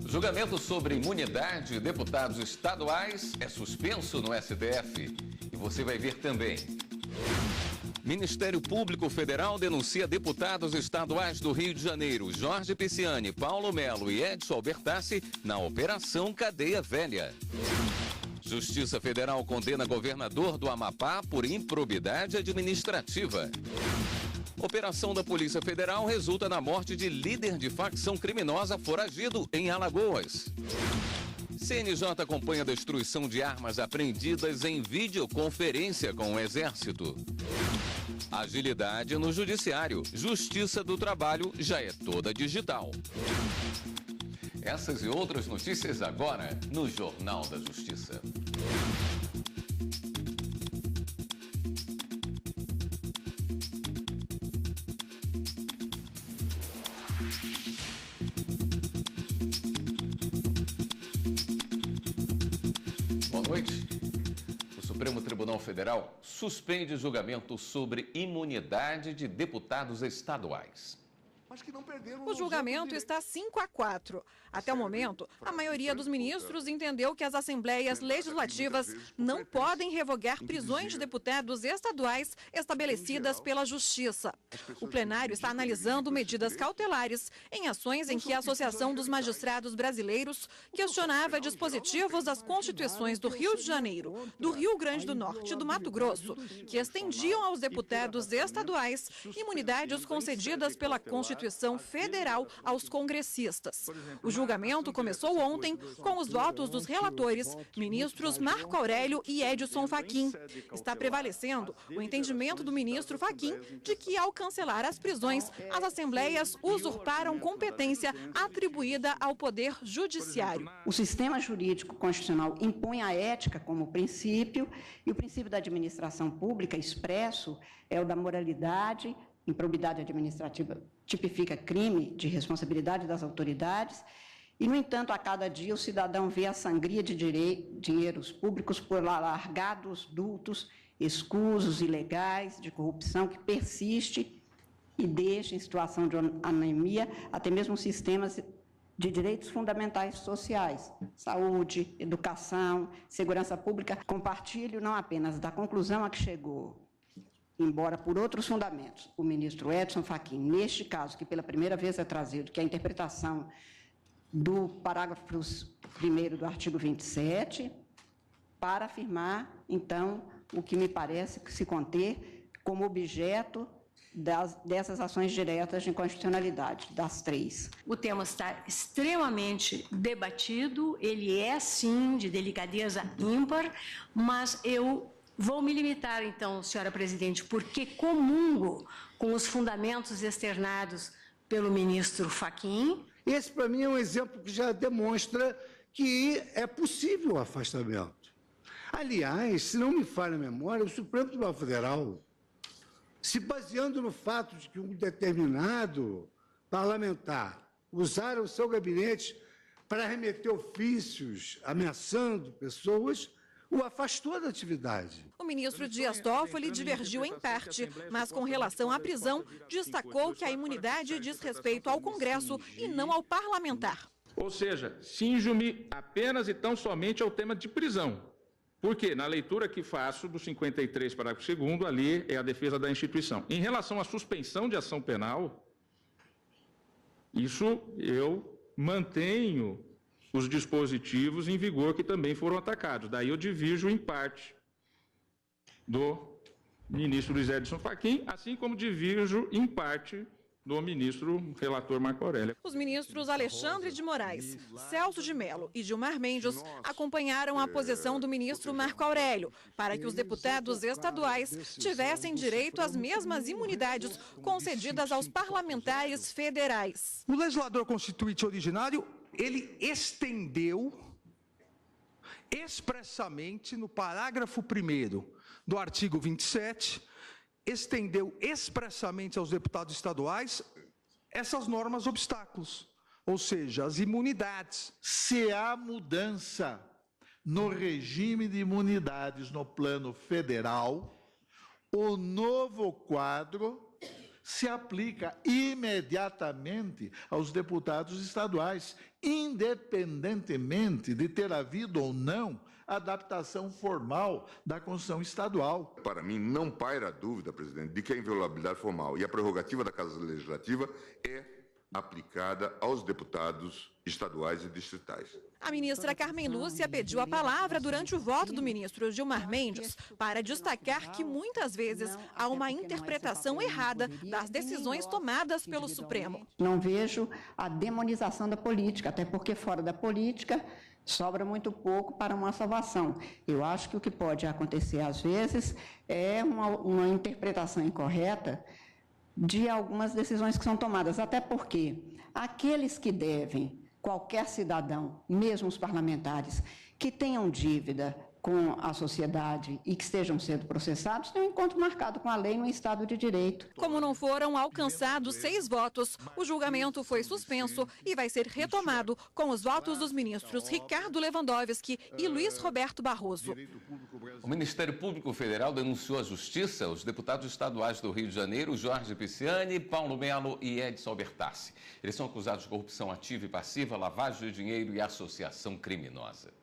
Julgamento sobre imunidade de deputados estaduais é suspenso no STF. E você vai ver também. Ministério Público Federal denuncia deputados estaduais do Rio de Janeiro, Jorge Pisciani, Paulo Melo e Edson Albertassi, na Operação Cadeia Velha. Justiça Federal condena governador do Amapá por improbidade administrativa. Operação da Polícia Federal resulta na morte de líder de facção criminosa foragido em Alagoas. CNJ acompanha a destruição de armas apreendidas em videoconferência com o Exército. Agilidade no Judiciário. Justiça do Trabalho já é toda digital. Essas e outras notícias agora no Jornal da Justiça. Boa noite. O Supremo Tribunal Federal suspende julgamento sobre imunidade de deputados estaduais. O julgamento está 5-4. Até o momento, a maioria dos ministros entendeu que as assembleias legislativas não podem revogar prisões de deputados estaduais estabelecidas pela Justiça. O plenário está analisando medidas cautelares em ações em que a Associação dos Magistrados Brasileiros questionava dispositivos das Constituições do Rio de Janeiro, do Rio Grande do Norte e do Mato Grosso, que estendiam aos deputados estaduais imunidades concedidas pela Constituição Federal aos congressistas. O julgamento começou ontem com os votos dos relatores, ministros Marco Aurélio e Edson Fachin. Está prevalecendo o entendimento do ministro Fachin de que, ao cancelar as prisões, as assembleias usurparam competência atribuída ao Poder Judiciário. O sistema jurídico constitucional impõe a ética como princípio, e o princípio da administração pública expresso é o da moralidade. Improbidade administrativa tipifica crime de responsabilidade das autoridades e, no entanto, a cada dia o cidadão vê a sangria de dinheiros públicos por alargados dutos, escusos, ilegais, de corrupção que persiste e deixa em situação de anemia até mesmo sistemas de direitos fundamentais sociais, saúde, educação, segurança pública. Compartilho não apenas da conclusão a que chegou, embora por outros fundamentos, o ministro Edson Fachin, neste caso, que pela primeira vez é trazido, que é a interpretação do parágrafo 1º do artigo 27, para afirmar, então, o que me parece se conter como objeto dessas ações diretas de inconstitucionalidade, das três. O tema está extremamente debatido, ele é, sim, de delicadeza ímpar, mas eu vou me limitar, então, senhora presidente, porque comungo com os fundamentos externados pelo ministro Fachin. Esse, para mim, é um exemplo que já demonstra que é possível o afastamento. Aliás, se não me falha a memória, o Supremo Tribunal Federal, se baseando no fato de que um determinado parlamentar usara o seu gabinete para remeter ofícios ameaçando pessoas, o afastou da atividade. O ministro Dias Toffoli divergiu em parte, mas com relação à prisão, destacou que a imunidade diz respeito ao Congresso e não ao parlamentar. Ou seja, cinjo-me apenas e tão somente ao tema de prisão. Porque, na leitura que faço do 53, parágrafo 2º, ali é a defesa da instituição. Em relação à suspensão de ação penal, isso eu mantenho os dispositivos em vigor que também foram atacados. Daí eu divirjo em parte do ministro Luiz Edson Fachin, assim como divirjo em parte do ministro relator Marco Aurélio. Os ministros Alexandre de Moraes, Celso de Mello e Gilmar Mendes acompanharam a posição do ministro Marco Aurélio para que os deputados estaduais tivessem direito às mesmas imunidades concedidas aos parlamentares federais. O legislador constituinte originário, ele estendeu expressamente no parágrafo 1º do artigo 27, estendeu expressamente aos deputados estaduais essas normas obstáculos, ou seja, as imunidades. Se há mudança no regime de imunidades no plano federal, o novo quadro se aplica imediatamente aos deputados estaduais, independentemente de ter havido ou não adaptação formal da Constituição Estadual. Para mim, não paira a dúvida, presidente, de que a inviolabilidade formal e a prerrogativa da Casa Legislativa é aplicada aos deputados estaduais e distritais. A ministra Carmen Lúcia pediu a palavra durante o voto do ministro Gilmar Mendes para destacar que muitas vezes há uma interpretação errada das decisões tomadas pelo Supremo. Não vejo a demonização da política, até porque fora da política sobra muito pouco para uma salvação. Eu acho que o que pode acontecer às vezes é uma interpretação incorreta de algumas decisões que são tomadas, até porque aqueles que devem, qualquer cidadão, mesmo os parlamentares, que tenham dívida com a sociedade e que estejam sendo processados, têm um encontro marcado com a lei no Estado de Direito. Como não foram alcançados 6 votos, o julgamento foi suspenso e vai ser retomado com os votos dos ministros Ricardo Lewandowski e Luiz Roberto Barroso. O Ministério Público Federal denunciou à Justiça os deputados estaduais do Rio de Janeiro, Jorge Pisciani, Paulo Melo e Edson Albertassi. Eles são acusados de corrupção ativa e passiva, lavagem de dinheiro e associação criminosa.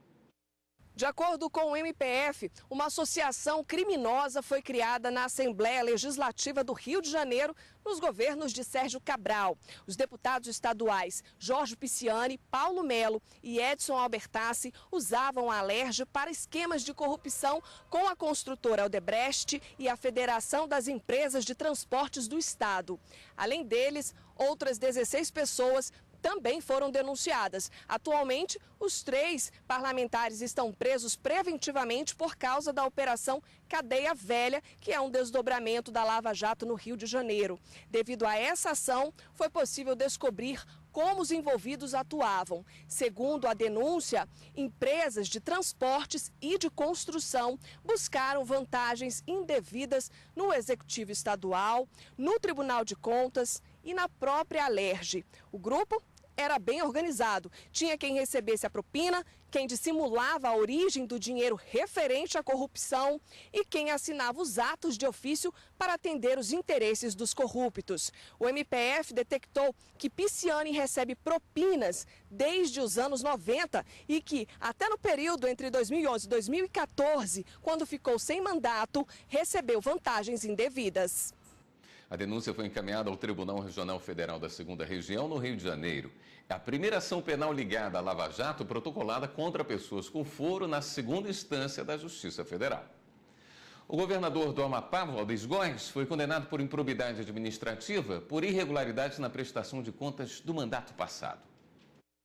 De acordo com o MPF, uma associação criminosa foi criada na Assembleia Legislativa do Rio de Janeiro nos governos de Sérgio Cabral. Os deputados estaduais Jorge Pisciani, Paulo Melo e Edson Albertassi usavam a Alerj para esquemas de corrupção com a construtora Odebrecht e a Federação das Empresas de Transportes do Estado. Além deles, outras 16 pessoas também foram denunciadas. Atualmente, os 3 parlamentares estão presos preventivamente por causa da Operação Cadeia Velha, que é um desdobramento da Lava Jato no Rio de Janeiro. Devido a essa ação, foi possível descobrir como os envolvidos atuavam. Segundo a denúncia, empresas de transportes e de construção buscaram vantagens indevidas no Executivo Estadual, no Tribunal de Contas e na própria Alerj. O grupo era bem organizado. Tinha quem recebesse a propina, quem dissimulava a origem do dinheiro referente à corrupção e quem assinava os atos de ofício para atender os interesses dos corruptos. O MPF detectou que Pisciani recebe propinas desde os anos 90 e que, até no período entre 2011 e 2014, quando ficou sem mandato, recebeu vantagens indevidas. A denúncia foi encaminhada ao Tribunal Regional Federal da 2ª Região, no Rio de Janeiro. É a primeira ação penal ligada à Lava Jato protocolada contra pessoas com foro na 2ª instância da Justiça Federal. O governador do Amapá, Valdez Góes, foi condenado por improbidade administrativa por irregularidades na prestação de contas do mandato passado.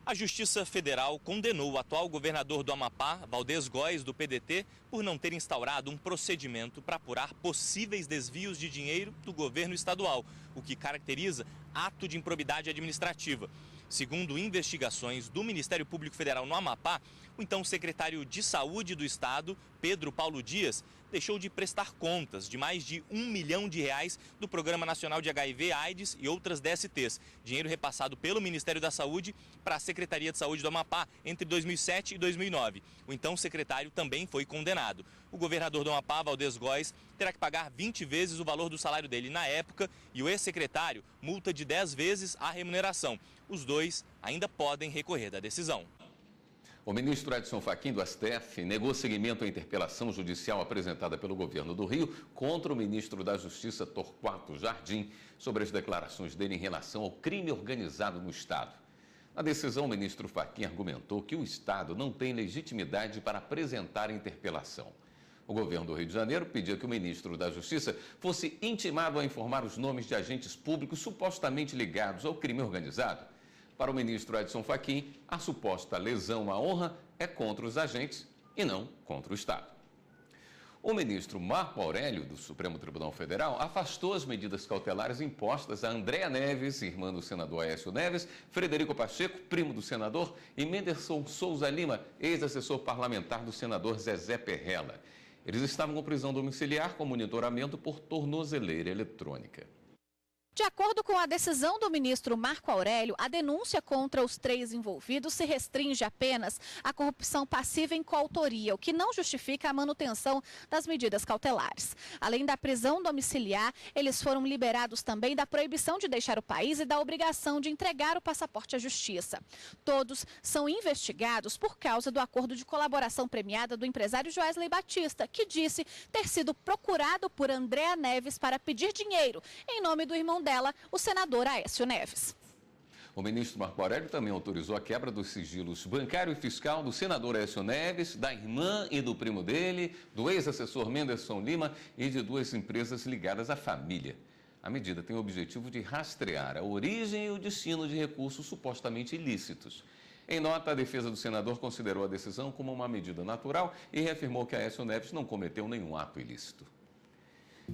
A Justiça Federal condenou o atual governador do Amapá, Valdez Góes, do PDT, por não ter instaurado um procedimento para apurar possíveis desvios de dinheiro do governo estadual, o que caracteriza ato de improbidade administrativa. Segundo investigações do Ministério Público Federal no Amapá, o então secretário de Saúde do Estado, Pedro Paulo Dias, deixou de prestar contas de mais de R$1 milhão do Programa Nacional de HIV/AIDS e outras DSTs, dinheiro repassado pelo Ministério da Saúde para a Secretaria de Saúde do Amapá entre 2007 e 2009. O então secretário também foi condenado. O governador do Amapá, Valdez Góes, terá que pagar 20 vezes o valor do salário dele na época e o ex-secretário multa de 10 vezes a remuneração. Os dois ainda podem recorrer da decisão. O ministro Edson Fachin, do STF, negou seguimento à interpelação judicial apresentada pelo governo do Rio contra o ministro da Justiça, Torquato Jardim, sobre as declarações dele em relação ao crime organizado no Estado. Na decisão, o ministro Fachin argumentou que o Estado não tem legitimidade para apresentar a interpelação. O governo do Rio de Janeiro pedia que o ministro da Justiça fosse intimado a informar os nomes de agentes públicos supostamente ligados ao crime organizado. Para o ministro Edson Fachin, a suposta lesão à honra é contra os agentes e não contra o Estado. O ministro Marco Aurélio, do Supremo Tribunal Federal, afastou as medidas cautelares impostas a Andréa Neves, irmã do senador Aécio Neves, Frederico Pacheco, primo do senador, e Menderson Souza Lima, ex-assessor parlamentar do senador Zezé Perrella. Eles estavam com prisão domiciliar com monitoramento por tornozeleira eletrônica. De acordo com a decisão do ministro Marco Aurélio, a denúncia contra os 3 envolvidos se restringe apenas à corrupção passiva em coautoria, o que não justifica a manutenção das medidas cautelares. Além da prisão domiciliar, eles foram liberados também da proibição de deixar o país e da obrigação de entregar o passaporte à justiça. Todos são investigados por causa do acordo de colaboração premiada do empresário Joesley Batista, que disse ter sido procurado por Andréa Neves para pedir dinheiro em nome do irmão dela, o senador Aécio Neves. O ministro Marco Aurélio também autorizou a quebra dos sigilos bancário e fiscal do senador Aécio Neves, da irmã e do primo dele, do ex-assessor Menderson Lima e de 2 empresas ligadas à família. A medida tem o objetivo de rastrear a origem e o destino de recursos supostamente ilícitos. Em nota, a defesa do senador considerou a decisão como uma medida natural e reafirmou que Aécio Neves não cometeu nenhum ato ilícito.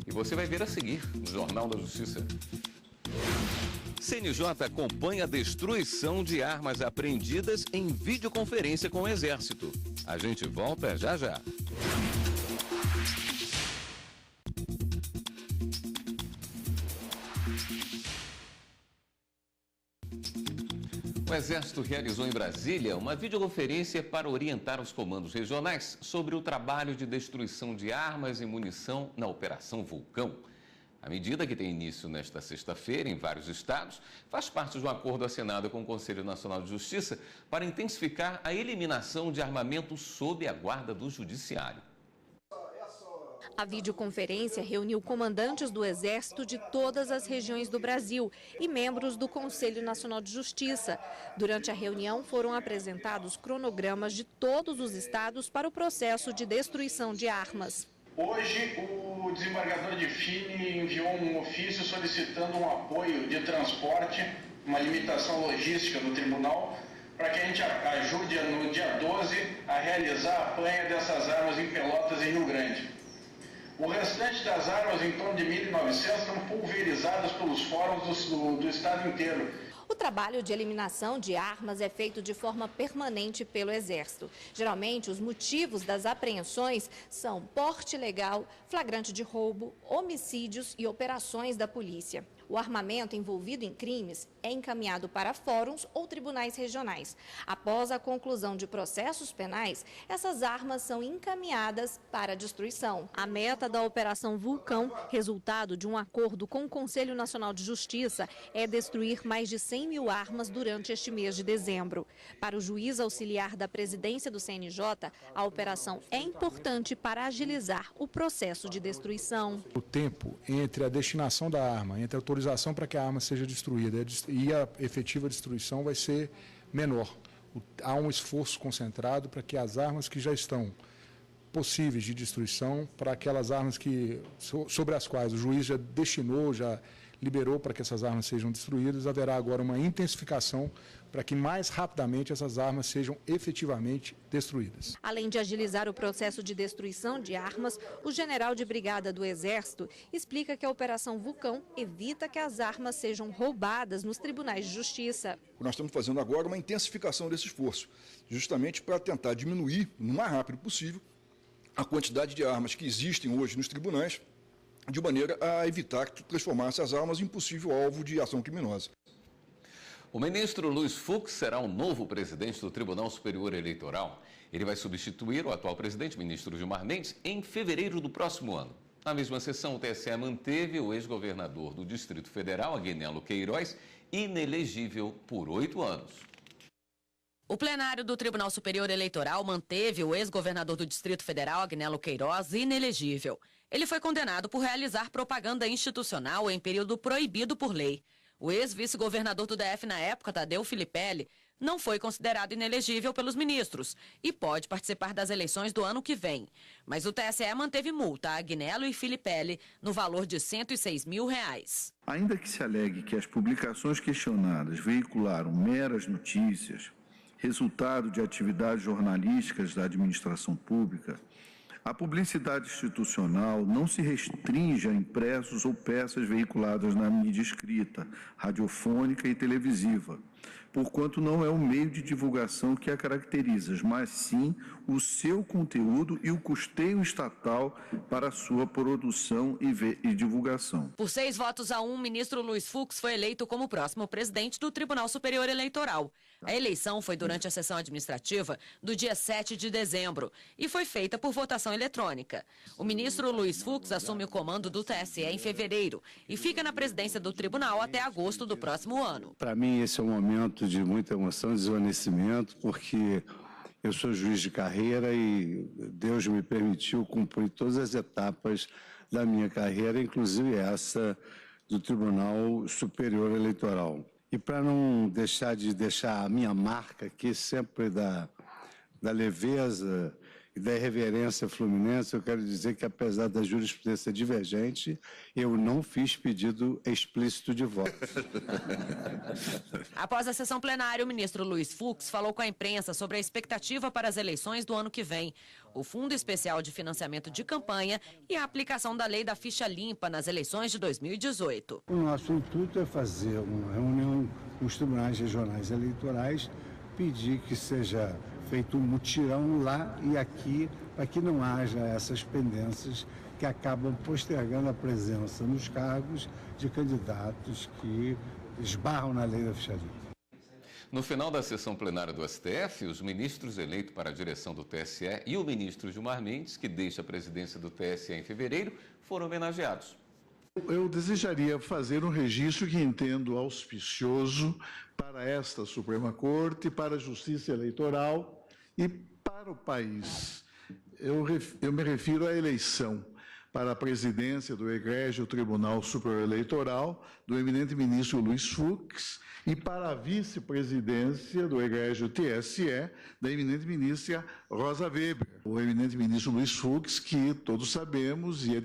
E você vai ver a seguir no Jornal da Justiça. CNJ acompanha a destruição de armas apreendidas em videoconferência com o Exército. A gente volta já já. O Exército realizou em Brasília uma videoconferência para orientar os comandos regionais sobre o trabalho de destruição de armas e munição na Operação Vulcão. A medida, que tem início nesta sexta-feira em vários estados, faz parte de um acordo assinado com o Conselho Nacional de Justiça para intensificar a eliminação de armamento sob a guarda do Judiciário. A videoconferência reuniu comandantes do Exército de todas as regiões do Brasil e membros do Conselho Nacional de Justiça. Durante a reunião, foram apresentados cronogramas de todos os estados para o processo de destruição de armas. Hoje, o desembargador de Fini enviou um ofício solicitando um apoio de transporte, uma limitação logística do tribunal, para que a gente ajude no dia 12 a realizar a apanha dessas armas em Pelotas e Rio Grande. O restante das armas, em torno de 1.900, estão pulverizadas pelos fóruns do estado inteiro. O trabalho de eliminação de armas é feito de forma permanente pelo Exército. Geralmente, os motivos das apreensões são porte ilegal, flagrante de roubo, homicídios e operações da polícia. O armamento envolvido em crimes é encaminhado para fóruns ou tribunais regionais. Após a conclusão de processos penais, essas armas são encaminhadas para destruição. A meta da Operação Vulcão, resultado de um acordo com o Conselho Nacional de Justiça, é destruir mais de 100 mil armas durante este mês de dezembro. Para o juiz auxiliar da presidência do CNJ, a operação é importante para agilizar o processo de destruição. O tempo entre a destinação da arma, entre a autorização para que a arma seja destruída e a efetiva destruição vai ser menor. Há um esforço concentrado para que as armas que já estão possíveis de destruição, para aquelas armas sobre as quais o juiz já destinou, já liberou para que essas armas sejam destruídas, haverá agora uma intensificação para que mais rapidamente essas armas sejam efetivamente destruídas. Além de agilizar o processo de destruição de armas, o general de brigada do Exército explica que a Operação Vulcão evita que as armas sejam roubadas nos tribunais de justiça. Nós estamos fazendo agora uma intensificação desse esforço, justamente para tentar diminuir, no mais rápido possível, a quantidade de armas que existem hoje nos tribunais, de maneira a evitar que transformasse as armas em possível alvo de ação criminosa. O ministro Luiz Fux será o novo presidente do Tribunal Superior Eleitoral. Ele vai substituir o atual presidente, ministro Gilmar Mendes, em fevereiro do próximo ano. Na mesma sessão, o TSE manteve o ex-governador do Distrito Federal, Agnello Queiroz, inelegível por 8 anos. O plenário do Tribunal Superior Eleitoral manteve o ex-governador do Distrito Federal, Agnello Queiroz, inelegível. Ele foi condenado por realizar propaganda institucional em período proibido por lei. O ex-vice-governador do DF na época, Tadeu Filipelli, não foi considerado inelegível pelos ministros e pode participar das eleições do ano que vem. Mas o TSE manteve multa a Agnello e Filipelli no valor de R$ 106 mil. Ainda que se alegue que as publicações questionadas veicularam meras notícias, resultado de atividades jornalísticas da administração pública, a publicidade institucional não se restringe a impressos ou peças veiculadas na mídia escrita, radiofônica e televisiva, porquanto não é o meio de divulgação que a caracteriza, mas sim o seu conteúdo e o custeio estatal para a sua produção e divulgação. Por 6 votos a 1, o ministro Luiz Fux foi eleito como próximo presidente do Tribunal Superior Eleitoral. A eleição foi durante a sessão administrativa do dia 7 de dezembro e foi feita por votação eletrônica. O ministro Luiz Fux assume o comando do TSE em fevereiro e fica na presidência do tribunal até agosto do próximo ano. Para mim, esse é um momento de muita emoção e desvanecimento, porque eu sou juiz de carreira e Deus me permitiu cumprir todas as etapas da minha carreira, inclusive essa do Tribunal Superior Eleitoral. E para não deixar a minha marca aqui, sempre da leveza e da irreverência fluminense, eu quero dizer que, apesar da jurisprudência divergente, eu não fiz pedido explícito de voto. Após a sessão plenária, o ministro Luiz Fux falou com a imprensa sobre a expectativa para as eleições do ano que vem, o Fundo Especial de Financiamento de Campanha e a aplicação da lei da ficha limpa nas eleições de 2018. O nosso intuito é fazer uma reunião com os tribunais regionais eleitorais, pedir que seja feito um mutirão lá e aqui, para que não haja essas pendências que acabam postergando a presença nos cargos de candidatos que esbarram na lei da ficha limpa. No final da sessão plenária do STF, os ministros eleitos para a direção do TSE e o ministro Gilmar Mendes, que deixa a presidência do TSE em fevereiro, foram homenageados. Eu desejaria fazer um registro que entendo auspicioso para esta Suprema Corte, para a Justiça Eleitoral e para o país. Eu me refiro à eleição para a presidência do Egrégio Tribunal Superior Eleitoral do eminente ministro Luiz Fux e para a vice-presidência do Egrégio TSE da eminente ministra Rosa Weber. O eminente ministro Luiz Fux, que todos sabemos, e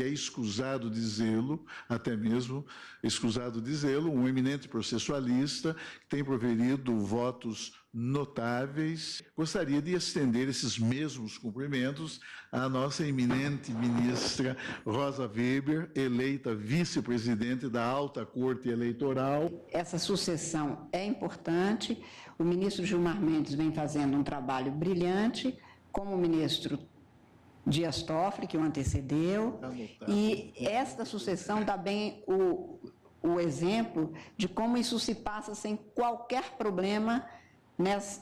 é escusado dizê-lo, até mesmo escusado dizê-lo, um eminente processualista que tem proferido votos notáveis. Gostaria de estender esses mesmos cumprimentos à nossa eminente ministra Rosa Weber, eleita vice-presidente da Alta Corte Eleitoral. Essa sucessão é importante. O ministro Gilmar Mendes vem fazendo um trabalho brilhante, como o ministro Dias Toffoli, que o antecedeu, e esta sucessão dá bem o exemplo de como isso se passa sem qualquer problema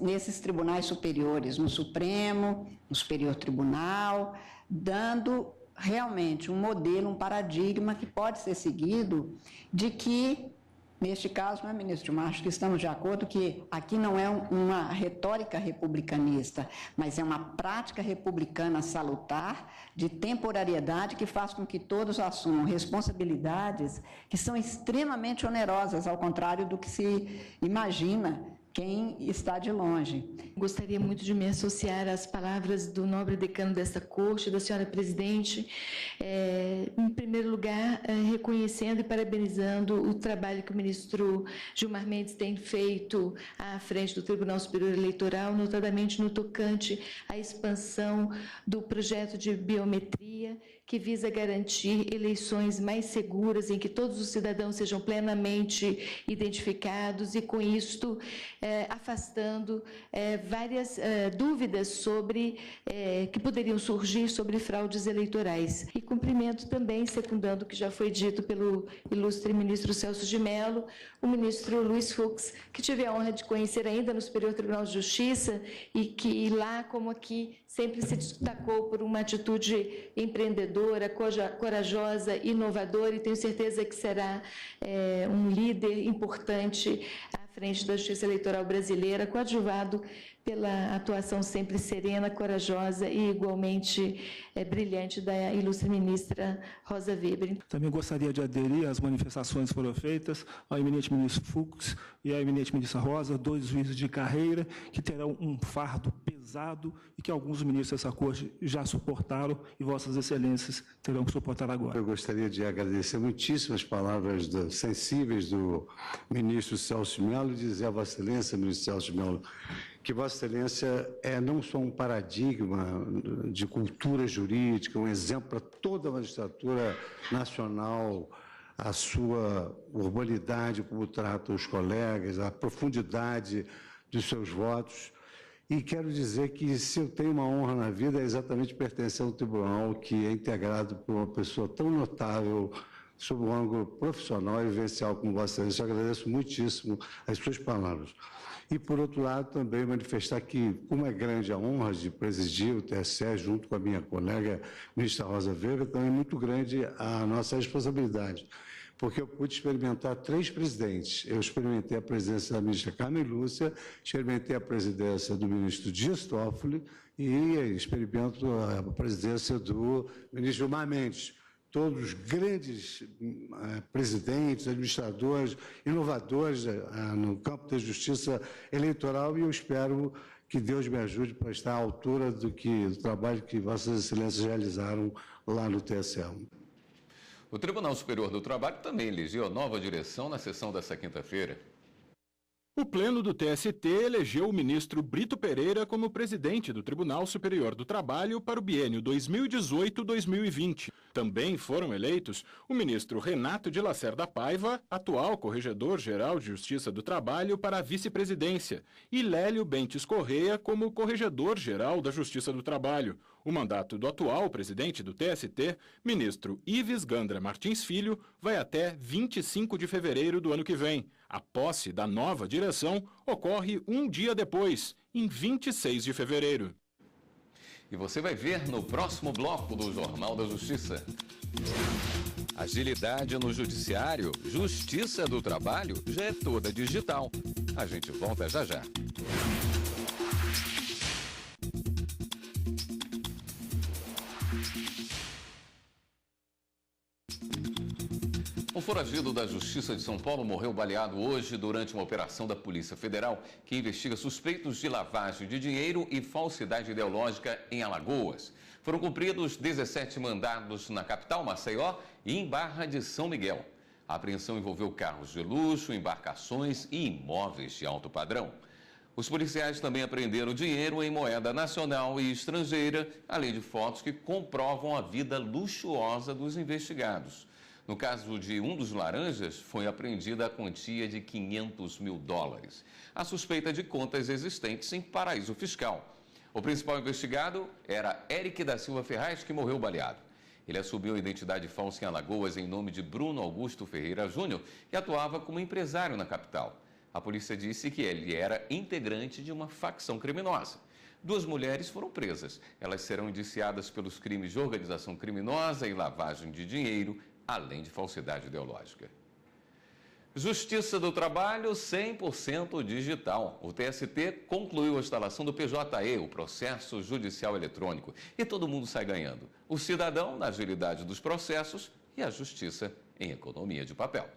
nesses tribunais superiores, no Supremo, no Superior Tribunal, dando realmente um modelo, um paradigma que pode ser seguido de que, neste caso, não é, ministro Gilmar, acho que estamos de acordo que aqui não é uma retórica republicanista, mas é uma prática republicana salutar, de temporariedade, que faz com que todos assumam responsabilidades que são extremamente onerosas, ao contrário do que se imagina quem está de longe. Gostaria muito de me associar às palavras do nobre decano desta corte, da senhora presidente, em primeiro lugar, reconhecendo e parabenizando o trabalho que o ministro Gilmar Mendes tem feito à frente do Tribunal Superior Eleitoral, notadamente no tocante à expansão do projeto de biometria, que visa garantir eleições mais seguras, em que todos os cidadãos sejam plenamente identificados e, com isto, afastando várias dúvidas sobre que poderiam surgir sobre fraudes eleitorais. E cumprimento também, secundando o que já foi dito pelo ilustre ministro Celso de Mello, o ministro Luiz Fux, que tive a honra de conhecer ainda no Superior Tribunal de Justiça e que lá, como aqui, sempre se destacou por uma atitude empreendedora, corajosa, inovadora, e tenho certeza que será um líder importante à frente da Justiça Eleitoral brasileira, coadjuvado pela atuação sempre serena, corajosa e igualmente brilhante da ilustre ministra Rosa Weber. Também gostaria de aderir às manifestações que foram feitas ao eminente ministro Fux e à eminente ministra Rosa, 2 juízes de carreira que terão um fardo pesado e que alguns ministros dessa corte já suportaram e vossas excelências terão que suportar agora. Eu gostaria de agradecer muitíssimo as palavras sensíveis do ministro Celso de Mello e dizer a Vossa Excelência, ministro Celso de Mello, que Vossa Excelência é não só um paradigma de cultura jurídica, um exemplo para toda a magistratura nacional, a sua urbanidade, como trata os colegas, a profundidade dos seus votos. E quero dizer que, se eu tenho uma honra na vida, é exatamente pertencer a um tribunal que é integrado por uma pessoa tão notável, sob um ângulo profissional e vivencial como Vossa Excelência. Eu agradeço muitíssimo as suas palavras. E, por outro lado, também manifestar que, como é grande a honra de presidir o TSE junto com a minha colega, ministra Rosa Weber, também é muito grande a nossa responsabilidade, porque eu pude experimentar 3 presidentes. Eu experimentei a presidência da ministra Carmen Lúcia, experimentei a presidência do ministro Dias Toffoli e experimento a presidência do ministro Gilmar Mendes. Todos grandes presidentes, administradores, inovadores no campo da justiça eleitoral, e eu espero que Deus me ajude para estar à altura do trabalho que Vossas Excelências realizaram lá no TSE. O Tribunal Superior do Trabalho também elegeu a nova direção na sessão desta quinta-feira. O Pleno do TST elegeu o ministro Brito Pereira como presidente do Tribunal Superior do Trabalho para o biênio 2018-2020. Também foram eleitos o ministro Renato de Lacerda Paiva, atual Corregedor-Geral de Justiça do Trabalho, para a vice-presidência, e Lélio Bentes Correia como Corregedor-Geral da Justiça do Trabalho. O mandato do atual presidente do TST, ministro Ives Gandra Martins Filho, vai até 25 de fevereiro do ano que vem. A posse da nova direção ocorre um dia depois, em 26 de fevereiro. E você vai ver no próximo bloco do Jornal da Justiça. Agilidade no judiciário, Justiça do Trabalho já é toda digital. A gente volta já já. Um foragido da Justiça de São Paulo morreu baleado hoje durante uma operação da Polícia Federal que investiga suspeitos de lavagem de dinheiro e falsidade ideológica em Alagoas. Foram cumpridos 17 mandados na capital, Maceió, e em Barra de São Miguel. A apreensão envolveu carros de luxo, embarcações e imóveis de alto padrão. Os policiais também apreenderam dinheiro em moeda nacional e estrangeira, além de fotos que comprovam a vida luxuosa dos investigados. No caso de um dos laranjas, foi apreendida a quantia de $500 mil. A suspeita de contas existentes em paraíso fiscal. O principal investigado era Eric da Silva Ferraz, que morreu baleado. Ele assumiu a identidade falsa em Alagoas em nome de Bruno Augusto Ferreira Júnior e atuava como empresário na capital. A polícia disse que ele era integrante de uma facção criminosa. 2 mulheres foram presas. Elas serão indiciadas pelos crimes de organização criminosa e lavagem de dinheiro, além de falsidade ideológica. Justiça do Trabalho 100% digital. O TST concluiu a instalação do PJE, o Processo Judicial Eletrônico, e todo mundo sai ganhando. O cidadão na agilidade dos processos e a justiça em economia de papel.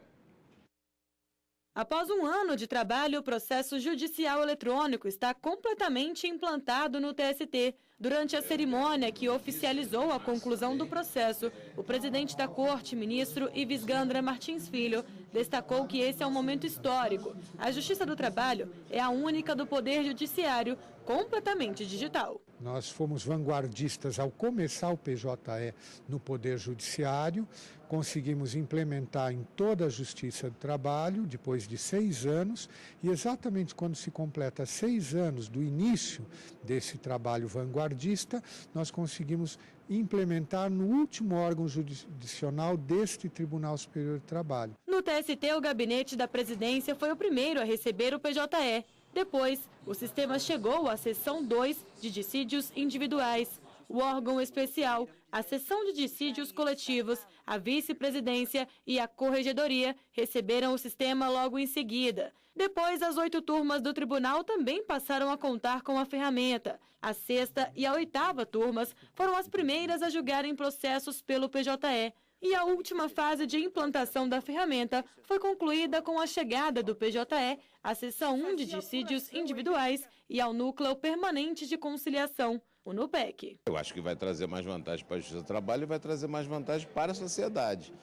Após um ano de trabalho, o processo judicial eletrônico está completamente implantado no TST. Durante a cerimônia que oficializou a conclusão do processo, o presidente da Corte, ministro Ives Gandra Martins Filho, destacou que esse é um momento histórico. A Justiça do Trabalho é a única do Poder Judiciário completamente digital. Nós fomos vanguardistas ao começar o PJE no Poder Judiciário, conseguimos implementar em toda a Justiça do Trabalho, depois de 6 anos, e exatamente quando se completa 6 anos do início desse trabalho vanguardista, nós conseguimos implementar no último órgão jurisdicional deste Tribunal Superior do Trabalho. No TST, o gabinete da presidência foi o primeiro a receber o PJE. Depois, o sistema chegou à seção 2 de dissídios individuais, o órgão especial, a seção de dissídios coletivos, a vice-presidência e a corregedoria receberam o sistema logo em seguida. Depois, as 8 turmas do tribunal também passaram a contar com a ferramenta. A 6ª e a 8ª turmas foram as primeiras a julgarem processos pelo PJE. E a última fase de implantação da ferramenta foi concluída com a chegada do PJE à seção 1 de dissídios individuais e ao Núcleo Permanente de Conciliação, o NUPEC. Eu acho que vai trazer mais vantagem para a Justiça do Trabalho e vai trazer mais vantagem para a sociedade.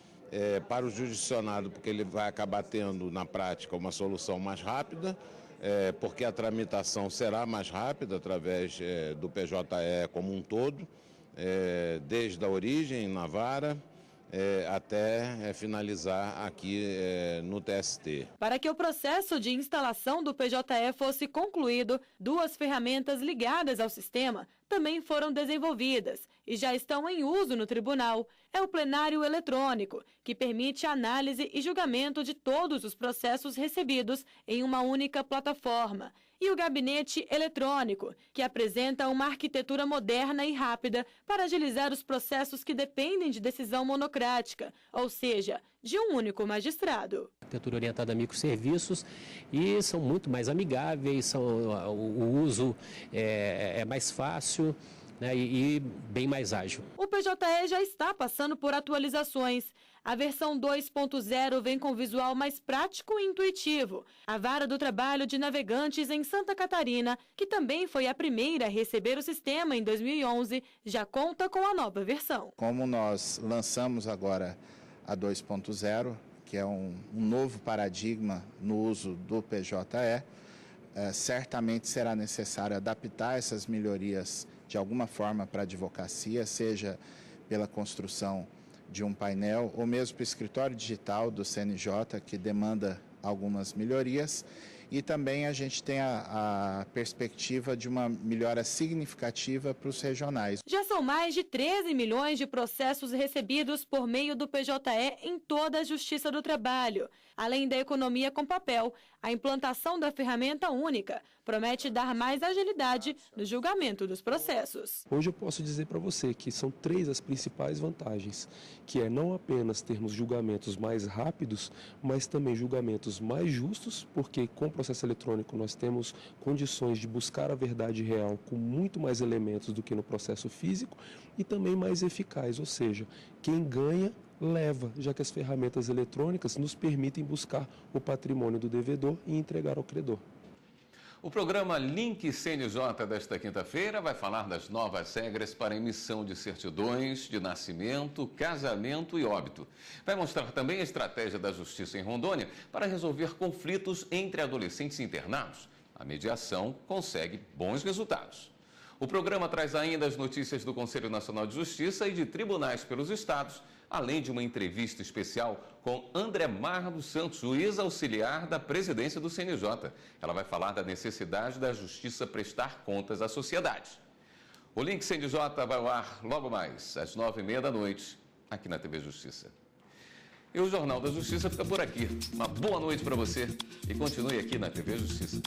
Para o jurisdicionado, porque ele vai acabar tendo, na prática, uma solução mais rápida, porque a tramitação será mais rápida através do PJE como um todo, desde a origem na vara, até finalizar aqui no TST. Para que o processo de instalação do PJE fosse concluído, 2 ferramentas ligadas ao sistema também foram desenvolvidas e já estão em uso no tribunal. É o plenário eletrônico, que permite análise e julgamento de todos os processos recebidos em uma única plataforma. E o gabinete eletrônico, que apresenta uma arquitetura moderna e rápida para agilizar os processos que dependem de decisão monocrática, ou seja, de um único magistrado. Arquitetura orientada a microserviços e são muito mais amigáveis, o uso é mais fácil, né, e bem mais ágil. O PJE já está passando por atualizações. A versão 2.0 vem com visual mais prático e intuitivo. A Vara do Trabalho de Navegantes em Santa Catarina, que também foi a primeira a receber o sistema em 2011, já conta com a nova versão. Como nós lançamos agora a 2.0, que é um novo paradigma no uso do PJE, certamente será necessário adaptar essas melhorias de alguma forma para a advocacia, seja pela construção de um painel ou mesmo para o escritório digital do CNJ, que demanda algumas melhorias. E também a gente tem a perspectiva de uma melhora significativa para os regionais. Já são mais de 13 milhões de processos recebidos por meio do PJE em toda a Justiça do Trabalho. Além da economia com papel, a implantação da ferramenta única promete dar mais agilidade no julgamento dos processos. Hoje eu posso dizer para você que são 3 as principais vantagens, que é não apenas termos julgamentos mais rápidos, mas também julgamentos mais justos, porque com o processo eletrônico nós temos condições de buscar a verdade real com muito mais elementos do que no processo físico, e também mais eficaz, ou seja, quem ganha leva, já que as ferramentas eletrônicas nos permitem buscar o patrimônio do devedor e entregar ao credor. O programa Link CNJ desta quinta-feira vai falar das novas regras para emissão de certidões de nascimento, casamento e óbito. Vai mostrar também a estratégia da Justiça em Rondônia para resolver conflitos entre adolescentes internados. A mediação consegue bons resultados. O programa traz ainda as notícias do Conselho Nacional de Justiça e de tribunais pelos estados, além de uma entrevista especial com André Mar dos Santos, juiz auxiliar da presidência do CNJ. Ela vai falar da necessidade da justiça prestar contas à sociedade. O Link CNJ vai ao ar logo mais, às 9h30 da noite, aqui na TV Justiça. E o Jornal da Justiça fica por aqui. Uma boa noite para você e continue aqui na TV Justiça.